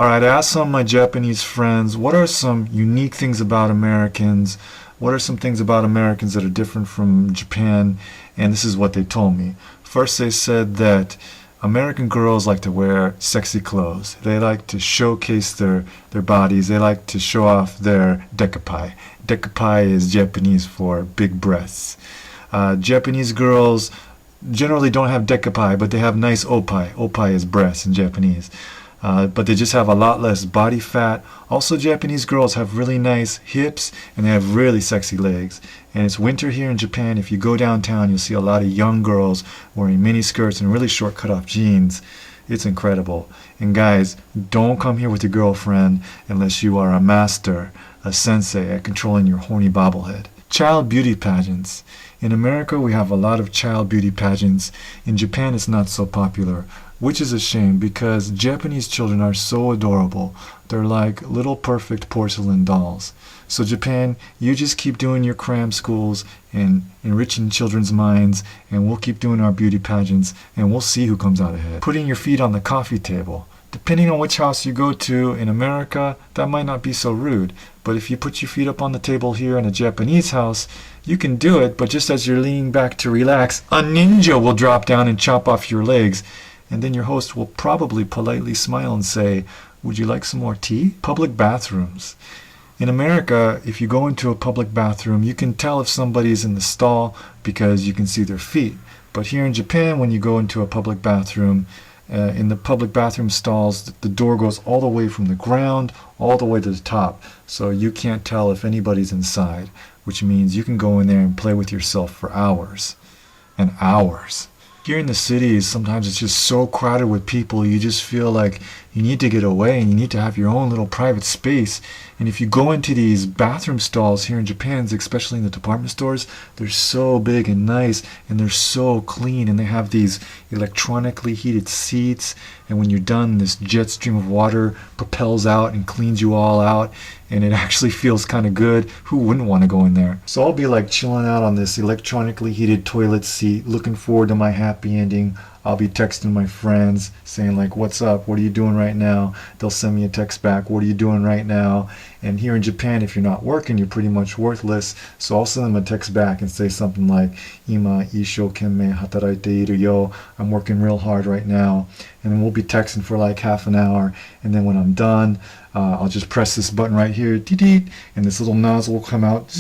Alright, I asked some of my Japanese friends, what are some unique things about Americans? What are some things about Americans that are different from Japan? And this is what they told me. First, they said that American girls like to wear sexy clothes. They like to showcase their bodies. They like to show off their dekopai. Dekopai is Japanese for big breasts. Japanese girls generally don't have dekopai, but they have nice opai. Opai is breast in Japanese. But they just have a lot less body fat. Also, Japanese girls have really nice hips and they have really sexy legs. And it's winter here in Japan. If you go downtown, you'll see a lot of young girls wearing mini skirts and really short cut-off jeans. It's incredible. And guys, don't come here with your girlfriend unless you are a master, a sensei at controlling your horny bobblehead. Child beauty pageants. In America, we have a lot of child beauty pageants. In Japan, it's not so popular, which is a shame because Japanese children are so adorable. They're like little perfect porcelain dolls. So Japan, you just keep doing your cram schools and enriching children's minds, and we'll keep doing our beauty pageants, and we'll see who comes out ahead. Putting your feet on the coffee table. Depending on which house you go to in America, that might not be so rude. But if you put your feet up on the table here in a Japanese house, you can do it, but just as you're leaning back to relax, a ninja will drop down and chop off your legs. And then your host will probably politely smile and say, "Would you like some more tea?" Public bathrooms. In America, if you go into a public bathroom, you can tell if somebody's in the stall because you can see their feet. But here in Japan, when you go into a public bathroom, in the public bathroom stalls, the door goes all the way from the ground all the way to the top. So you can't tell if anybody's inside, which means you can go in there and play with yourself for hours and hours. Here in the cities, sometimes it's just so crowded with people, you just feel like you need to get away and you need to have your own little private space. And if you go into these bathroom stalls here in Japan, especially in the department stores, they're so big and nice and they're so clean, and they have these electronically heated seats, and when you're done, this jet stream of water propels out and cleans you all out, and it actually feels kind of good. Who wouldn't want to go in there? So I'll be like chilling out on this electronically heated toilet seat, looking forward to my happy ending. I'll be texting my friends saying like, "What's up? What are you doing right now?" They'll send me a text back, "What are you doing right now?" And here in Japan, if you're not working, you're pretty much worthless. So I'll send them a text back and say something like, "Ima isshoukensei hataraite iru yo." I'm working real hard right now. And then we'll be texting for like half an hour. And then when I'm done, I'll just press this button right here, and this little nozzle will come out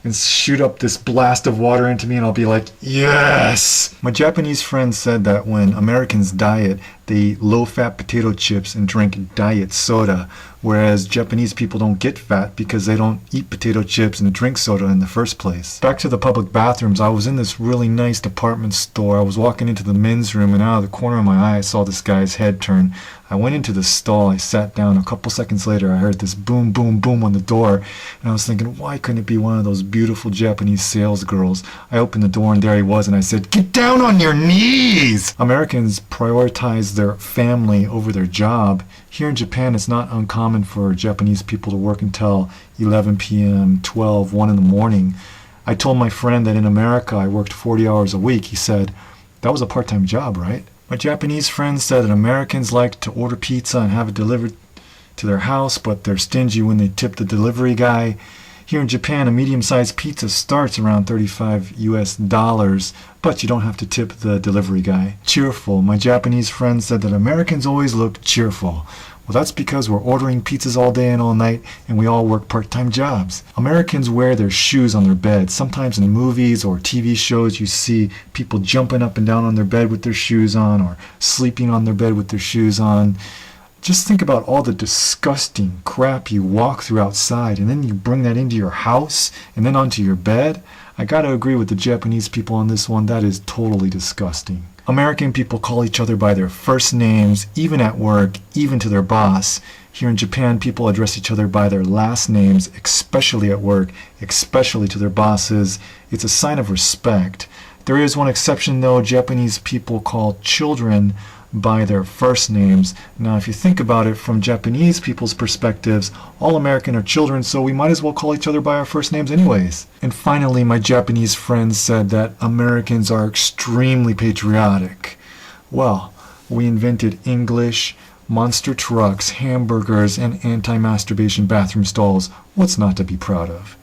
and shoot up this blast of water into me, and I'll be like, yes! My Japanese friend said that when Americans diet, they eat low-fat potato chips and drink diet soda, whereas Japanese people don't get fat because they don't eat potato chips and drink soda in the first place. Back to the public bathrooms, I was in this really nice department store. I was walking into the men's room, and out of the corner of my eye, I saw this guy's head turn. I went into the stall, I sat down. A couple seconds later, I heard this boom, boom, boom on the door, and I was thinking, why couldn't it be one of those beautiful Japanese sales girls? I opened the door, and there he was, and I said, "Get down on your knees!" Americans prioritize their family over their job. Here in Japan, it's not uncommon for Japanese people to work until 11 p.m., 12, 1 in the morning. I told my friend that in America, I worked 40 hours a week. He said, "That was a part-time job, right?" My Japanese friends said that Americans like to order pizza and have it delivered to their house, but they're stingy when they tip the delivery guy. Here in Japan, a medium-sized pizza starts around $35 US, but you don't have to tip the delivery guy. Cheerful. My Japanese friends said that Americans always look cheerful. Well, that's because we're ordering pizzas all day and all night, and we all work part-time jobs. Americans wear their shoes on their bed. Sometimes in movies or TV shows, you see people jumping up and down on their bed with their shoes on, or sleeping on their bed with their shoes on. Just think about all the disgusting crap you walk through outside, and then you bring that into your house, and then onto your bed. I gotta agree with the Japanese people on this one. That is totally disgusting. American people call each other by their first names, even at work, even to their boss. Here in Japan, people address each other by their last names, especially at work, especially to their bosses. It's a sign of respect. There is one exception though. Japanese people call children by their first names. Now, if you think about it from Japanese people's perspectives, all American are children, so we might as well call each other by our first names anyways. And finally, my Japanese friends said that Americans are extremely patriotic. Well, we invented English, monster trucks, hamburgers, and anti-masturbation bathroom stalls. What's not to be proud of?